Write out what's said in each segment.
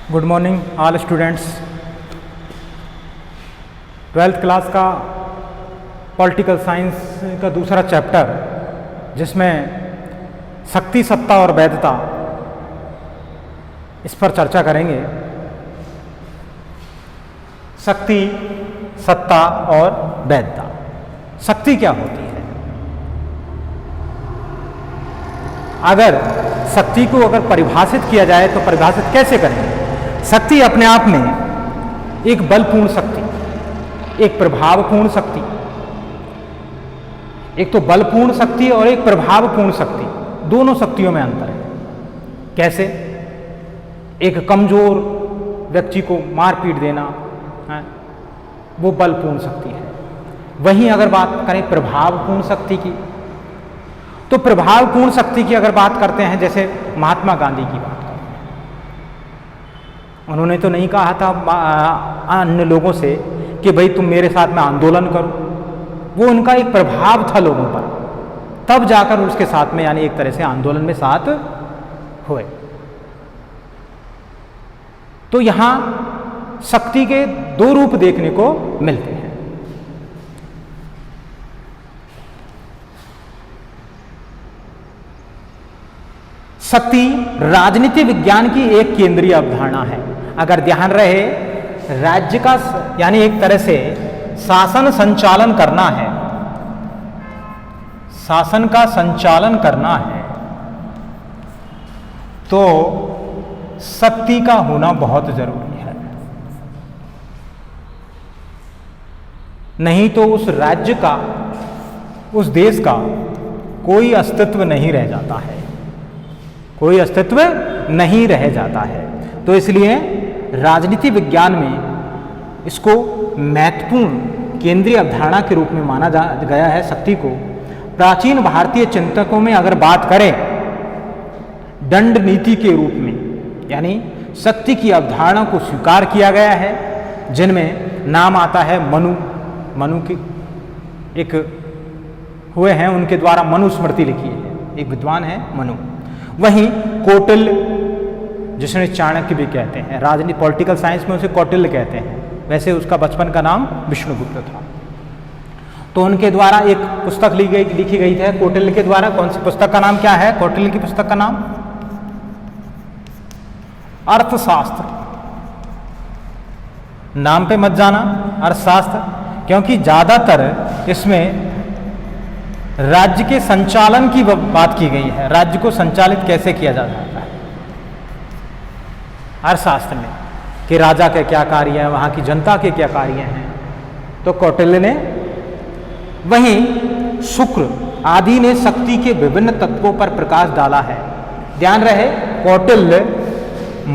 Good morning all students. 12th class का political science का दूसरा चैप्टर, जिसमें शक्ति, सत्ता और वैधता, इस पर चर्चा करेंगे। शक्ति, सत्ता और वैधता। शक्ति क्या होती है? अगर शक्ति को परिभाषित किया जाए तो परिभाषित कैसे करेंगे? शक्ति अपने आप में एक बलपूर्ण शक्ति, एक प्रभावपूर्ण शक्ति, एक तो बलपूर्ण शक्ति और एक प्रभावपूर्ण शक्ति, दोनों शक्तियों में अंतर है। कैसे? एक कमजोर व्यक्ति को मार पीट देना है, वो बलपूर्ण शक्ति है। वहीं अगर बात करें प्रभावपूर्ण शक्ति की, तो प्रभावपूर्ण शक्ति की अगर बात करते हैं, जैसे महात्मा गांधी की बात करते हैं, उन्होंने तो नहीं कहा था अन्य लोगों से कि भाई तुम मेरे साथ में आंदोलन करो। वो उनका एक प्रभाव था लोगों पर, तब जाकर उसके साथ में यानी एक तरह से आंदोलन में साथ हुए। तो यहां शक्ति के दो रूप देखने को मिलते हैं। शक्ति राजनीति विज्ञान की एक केंद्रीय अवधारणा है। अगर ध्यान रहे, राज्य का यानी एक तरह से शासन संचालन करना है, शासन का संचालन करना है, तो शक्ति का होना बहुत जरूरी है। नहीं तो उस राज्य का, उस देश का कोई अस्तित्व नहीं रह जाता है, कोई अस्तित्व नहीं रह जाता है। तो इसलिए राजनीति विज्ञान में इसको महत्वपूर्ण केंद्रीय अवधारणा के रूप में माना गया है शक्ति को। प्राचीन भारतीय चिंतकों में अगर बात करें, दंड नीति के रूप में यानी शक्ति की अवधारणा को स्वीकार किया गया है, जिनमें नाम आता है मनु की एक हुए हैं, उनके द्वारा मनुस्मृति लिखी है, एक विद्वान है मनु। वहीं कौटिल्य, जिसने चाणक्य भी कहते हैं, राजनीति पॉलिटिकल साइंस में उसे कौटिल्य कहते हैं, वैसे उसका बचपन का नाम विष्णुगुप्त था। तो उनके द्वारा एक पुस्तक लिखी गई है कौटिल्य के द्वारा। कौन सी पुस्तक का नाम क्या है? कौटिल्य की पुस्तक का नाम अर्थशास्त्र। नाम पे मत जाना अर्थशास्त्र, क्योंकि ज्यादातर इसमें राज्य के संचालन की बात की गई है। राज्य को संचालित कैसे किया जा सकता है अर्थशास्त्र में, कि राजा के क्या कार्य हैं, वहां की जनता के क्या कार्य हैं, तो कौटिल्य ने। वहीं शुक्र आदि ने शक्ति के विभिन्न तत्वों पर प्रकाश डाला है। ध्यान रहे, कौटिल्य,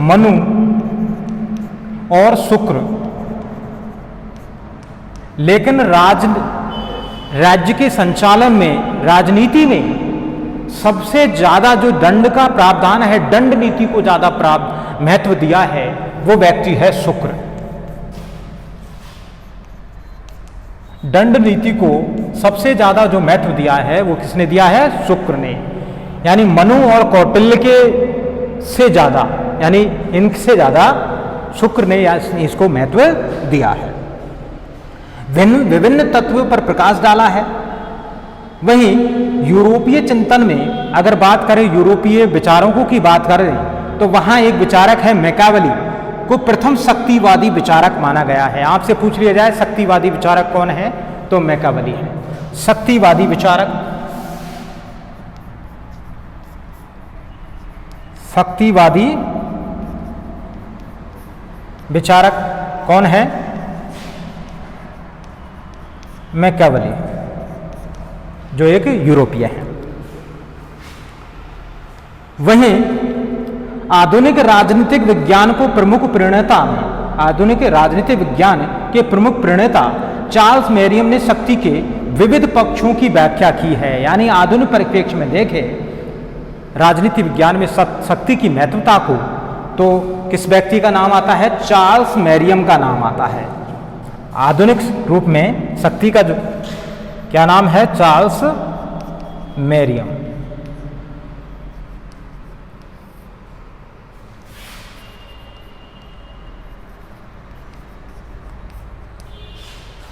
मनु और शुक्र। लेकिन राज्य के संचालन में, राजनीति में सबसे ज्यादा जो दंड का प्रावधान है, दंड नीति को ज्यादा महत्व दिया है, वो व्यक्ति है शुक्र। दंड नीति को सबसे ज्यादा जो महत्व दिया है वो किसने दिया है? शुक्र ने। यानी मनु और कौटिल्य के से ज्यादा, यानी इनसे ज्यादा शुक्र ने इसको महत्व दिया है। विभिन्न तत्वों पर प्रकाश डाला है। वहीं यूरोपीय चिंतन में अगर बात करें, यूरोपीय विचारकों की बात करें, तो वहां एक विचारक है मैकियावेली, को प्रथम शक्तिवादी विचारक माना गया है। आपसे पूछ लिया जाए शक्तिवादी विचारक कौन है, तो मैकियावेली है शक्तिवादी विचारक। शक्तिवादी विचारक कौन है? मैकियावेली, जो एक यूरोपीय है। वहीं आधुनिक राजनीतिक विज्ञान को प्रमुख प्रणेता में, आधुनिक राजनीतिक विज्ञान के प्रमुख प्रणेता चार्ल्स मेरियम ने शक्ति के विविध पक्षों की व्याख्या की है। यानी आधुनिक परिप्रेक्ष्य में देखें राजनीति विज्ञान में शक्ति की महत्वता को, तो किस व्यक्ति का नाम आता है? चार्ल्स मेरियम का नाम आता है। आधुनिक रूप में शक्ति का जो क्या नाम है? चार्ल्स मेरियम।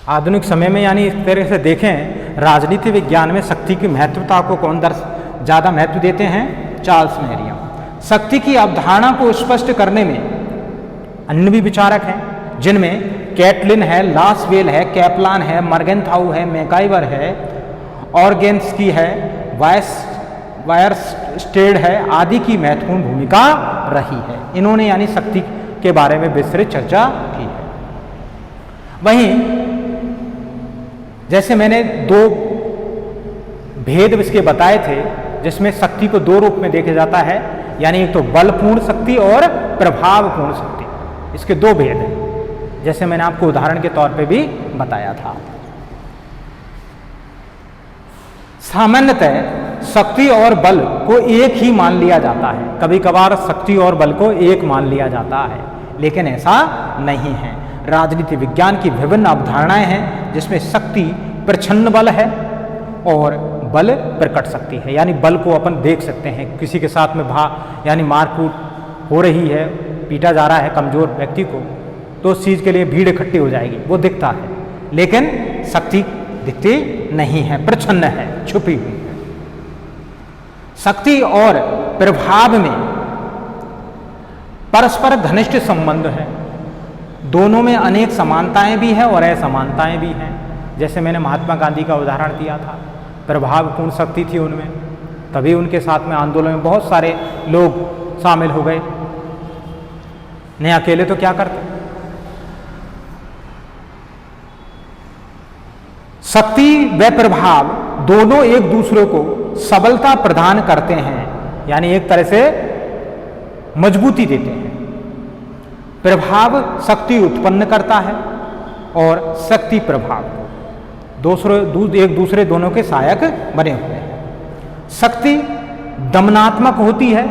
आधुनिक समय में यानी इस तरह से देखें, राजनीति विज्ञान में शक्ति की महत्वता को कौन ज़्यादा महत्व देते हैं? चार्ल्स मेरियम। शक्ति की अवधारणा को स्पष्ट करने में अन्य भी विचारक हैं, जिनमें कैटलिन है, लासवेल है, कैपलान है, मर्गेंथाउ है, मैकाइवर है, ऑर्गेन्स्की है, वायरस्टेड है आदि की महत्वपूर्ण भूमिका रही है। इन्होंने यानी शक्ति के बारे में विस्तृत चर्चा की है। वहीं जैसे मैंने दो भेद इसके बताए थे, जिसमें शक्ति को दो रूप में देखा जाता है, यानी एक तो बलपूर्ण शक्ति और प्रभावपूर्ण शक्ति। इसके दो भेद हैं, जैसे मैंने आपको उदाहरण के तौर पे भी बताया था। सामान्यतः शक्ति और बल को एक ही मान लिया जाता है। कभी कभार शक्ति और बल को एक मान लिया जाता है, लेकिन ऐसा नहीं है। राजनीति विज्ञान की विभिन्न अवधारणाएं हैं, जिसमें शक्ति प्रच्छन्न बल है और बल प्रकट शक्ति है। यानी बल को अपन देख सकते हैं, किसी के साथ में यानी मारकूट हो रही है, पीटा जा रहा है कमजोर व्यक्ति को, तो उस चीज के लिए भीड़ इकट्ठी हो जाएगी, वो दिखता है। लेकिन शक्ति दिखती नहीं है, प्रच्छन्न है, छुपी हुई है। शक्ति और प्रभाव में परस्पर घनिष्ठ संबंध है। दोनों में अनेक समानताएं भी हैं और असमानताएं भी हैं। जैसे मैंने महात्मा गांधी का उदाहरण दिया था, प्रभावपूर्ण शक्ति थी उनमें, तभी उनके साथ में आंदोलन में बहुत सारे लोग शामिल हो गए, नहीं अकेले तो क्या करते। शक्ति व प्रभाव दोनों एक दूसरे को सबलता प्रदान करते हैं, यानी एक तरह से मजबूती देते हैं। प्रभाव शक्ति उत्पन्न करता है और शक्ति प्रभाव को एक दूसरे दोनों के सहायक बने हुए हैं। शक्ति दमनात्मक होती है,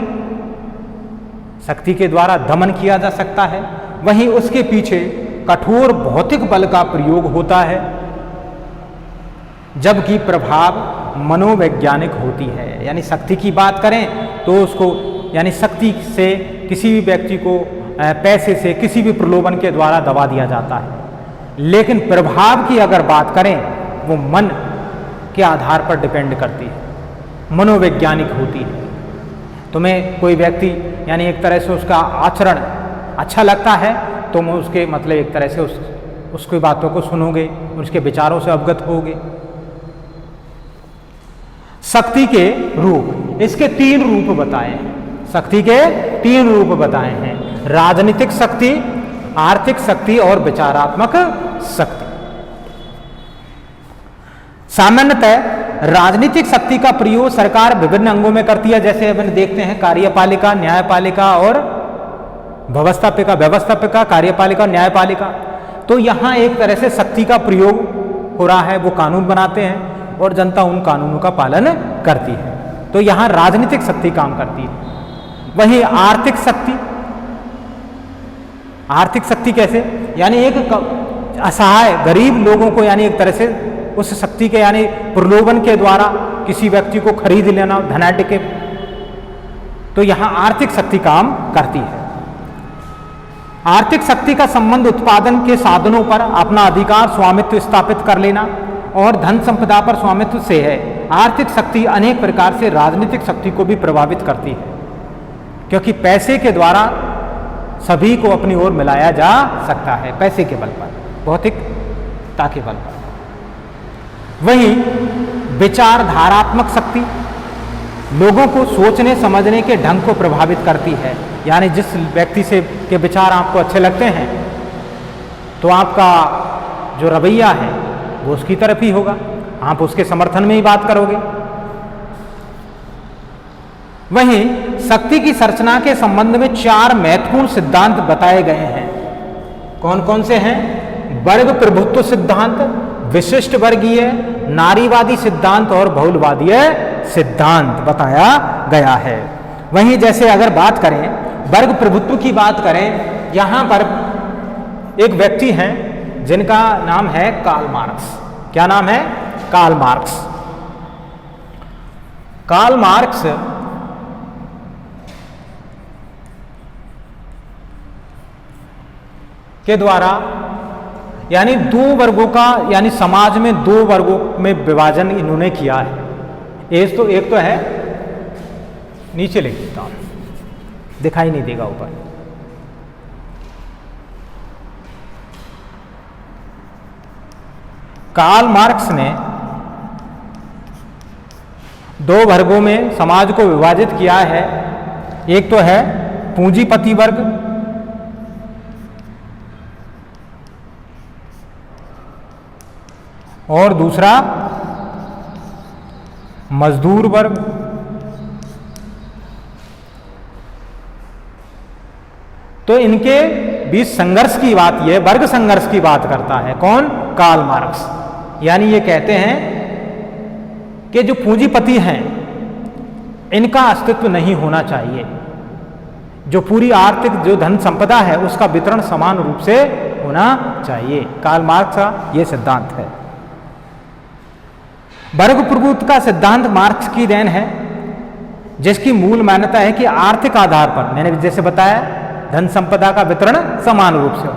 शक्ति के द्वारा दमन किया जा सकता है। वहीं उसके पीछे कठोर भौतिक बल का प्रयोग होता है, जबकि प्रभाव मनोवैज्ञानिक होती है। यानी शक्ति की बात करें तो उसको यानी शक्ति से किसी भी व्यक्ति को पैसे से किसी भी प्रलोभन के द्वारा दबा दिया जाता है, लेकिन प्रभाव की अगर बात करें वो मन के आधार पर डिपेंड करती है, मनोवैज्ञानिक होती है। तुम्हें कोई व्यक्ति यानी एक तरह से उसका आचरण अच्छा लगता है, तुम उसके मतलब एक तरह से उसकी बातों को सुनोगे, उसके विचारों से अवगत होगे। शक्ति के रूप, इसके 3 रूप बताए हैं। शक्ति के 3 रूप बताए हैं: राजनीतिक शक्ति, आर्थिक शक्ति और विचारात्मक शक्ति। सामान्यतः राजनीतिक शक्ति का प्रयोग सरकार विभिन्न अंगों में करती है, जैसे अपन देखते हैं कार्यपालिका, न्यायपालिका और व्यवस्थापिका, कार्यपालिका और न्यायपालिका। तो यहां एक तरह से शक्ति का प्रयोग हो रहा है, वो कानून बनाते हैं और जनता उन कानूनों का पालन करती है। तो यहां राजनीतिक शक्ति काम करती है। वहीं आर्थिक शक्ति कैसे, यानी एक असहाय गरीब लोगों को यानी एक तरह से उस शक्ति के यानी प्रलोभन के द्वारा किसी व्यक्ति को खरीद लेना धनाढ्य के, तो यहां आर्थिक शक्ति काम करती है। आर्थिक शक्ति का संबंध उत्पादन के साधनों पर अपना अधिकार स्वामित्व स्थापित कर लेना और धन संपदा पर स्वामित्व से है। आर्थिक शक्ति अनेक प्रकार से राजनीतिक शक्ति को भी प्रभावित करती है, क्योंकि पैसे के द्वारा सभी को अपनी ओर मिलाया जा सकता है, पैसे के बल पर, भौतिकता के बल पर। वहीं विचारधारात्मक शक्ति लोगों को सोचने समझने के ढंग को प्रभावित करती है। यानी जिस व्यक्ति से के विचार आपको अच्छे लगते हैं तो आपका जो रवैया है वो उसकी तरफ ही होगा, आप उसके समर्थन में ही बात करोगे। वहीं शक्ति की संरचना के संबंध में 4 महत्वपूर्ण सिद्धांत बताए गए हैं। कौन कौन से हैं? वर्ग प्रभुत्व सिद्धांत, विशिष्ट वर्गीय, नारीवादी सिद्धांत और बहुलवादीय सिद्धांत बताया गया है। वहीं जैसे अगर बात करें वर्ग प्रभुत्व की बात करें, यहां पर एक व्यक्ति हैं जिनका नाम है कार्ल मार्क्स। क्या नाम है? Karl Marx. कार्ल मार्क्स के द्वारा यानी दो वर्गों का, यानी समाज में दो वर्गों में विभाजन इन्होंने किया है। एक तो है, नीचे लिख देता हूं, दिखाई नहीं देगा ऊपर। कार्ल मार्क्स ने दो वर्गों में समाज को विभाजित किया है। एक तो है पूंजीपति वर्ग और दूसरा मजदूर वर्ग। तो इनके बीच संघर्ष की बात, यह वर्ग संघर्ष की बात करता है कौन? Karl Marx. यानी ये कहते हैं कि जो पूंजीपति हैं इनका अस्तित्व नहीं होना चाहिए, जो पूरी आर्थिक जो धन संपदा है उसका वितरण समान रूप से होना चाहिए। कार्ल मार्क्स का यह सिद्धांत है। वर्ग प्रभुत्व का सिद्धांत मार्क्स की देन है, जिसकी मूल मान्यता है कि आर्थिक आधार पर, मैंने जैसे बताया, धन संपदा का वितरण समान रूप से हो।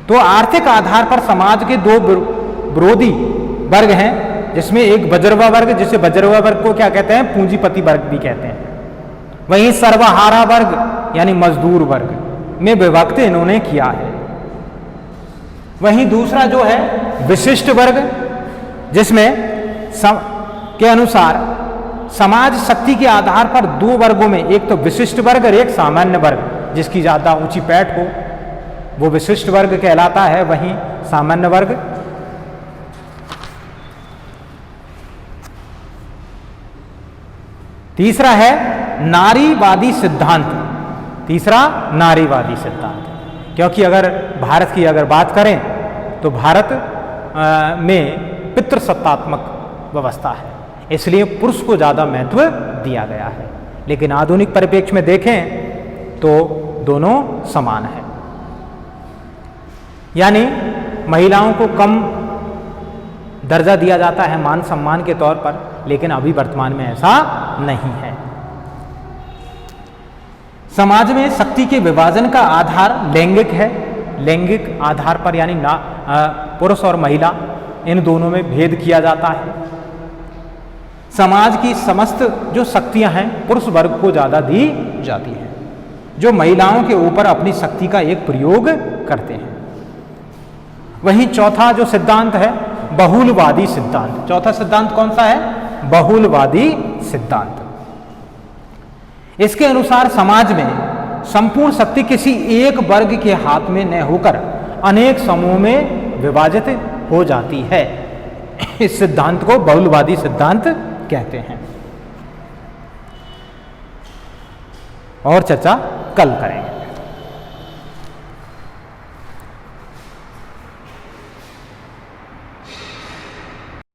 तो आर्थिक आधार पर समाज के दो विरोधी वर्ग हैं, जिसमें एक बजरवा वर्ग, जिसे बजरवा वर्ग को क्या कहते हैं? पूंजीपति वर्ग भी कहते हैं। वहीं सर्वहारा वर्ग यानी मजदूर वर्ग में विभक्त इन्होंने किया है। वहीं दूसरा जो है विशिष्ट वर्ग, जिसमें के अनुसार समाज शक्ति के आधार पर दो वर्गों में, एक तो विशिष्ट वर्ग और एक सामान्य वर्ग, जिसकी ज्यादा ऊंची पैठ हो वो विशिष्ट वर्ग कहलाता है। वहीं सामान्य वर्ग तीसरा है नारीवादी सिद्धांत। तीसरा नारीवादी सिद्धांत, क्योंकि अगर भारत की अगर बात करें तो भारत में पितृसत्तात्मक व्यवस्था है, इसलिए पुरुष को ज़्यादा महत्व दिया गया है। लेकिन आधुनिक परिप्रेक्ष्य में देखें तो दोनों समान है, यानी महिलाओं को कम दर्जा दिया जाता है मान सम्मान के तौर पर, लेकिन अभी वर्तमान में ऐसा नहीं है। समाज में शक्ति के विभाजन का आधार लैंगिक है। लैंगिक आधार पर यानी पुरुष और महिला इन दोनों में भेद किया जाता है। समाज की समस्त जो शक्तियां हैं पुरुष वर्ग को ज्यादा दी जाती हैं, जो महिलाओं के ऊपर अपनी शक्ति का एक प्रयोग करते हैं। वहीं चौथा जो सिद्धांत है बहुलवादी सिद्धांत। चौथा सिद्धांत कौन सा है? बहुलवादी सिद्धांत। इसके अनुसार समाज में संपूर्ण शक्ति किसी एक वर्ग के हाथ में न होकर अनेक समूह में विभाजित हो जाती है। इस सिद्धांत को बहुलवादी सिद्धांत कहते हैं। और चर्चा कल करेंगे।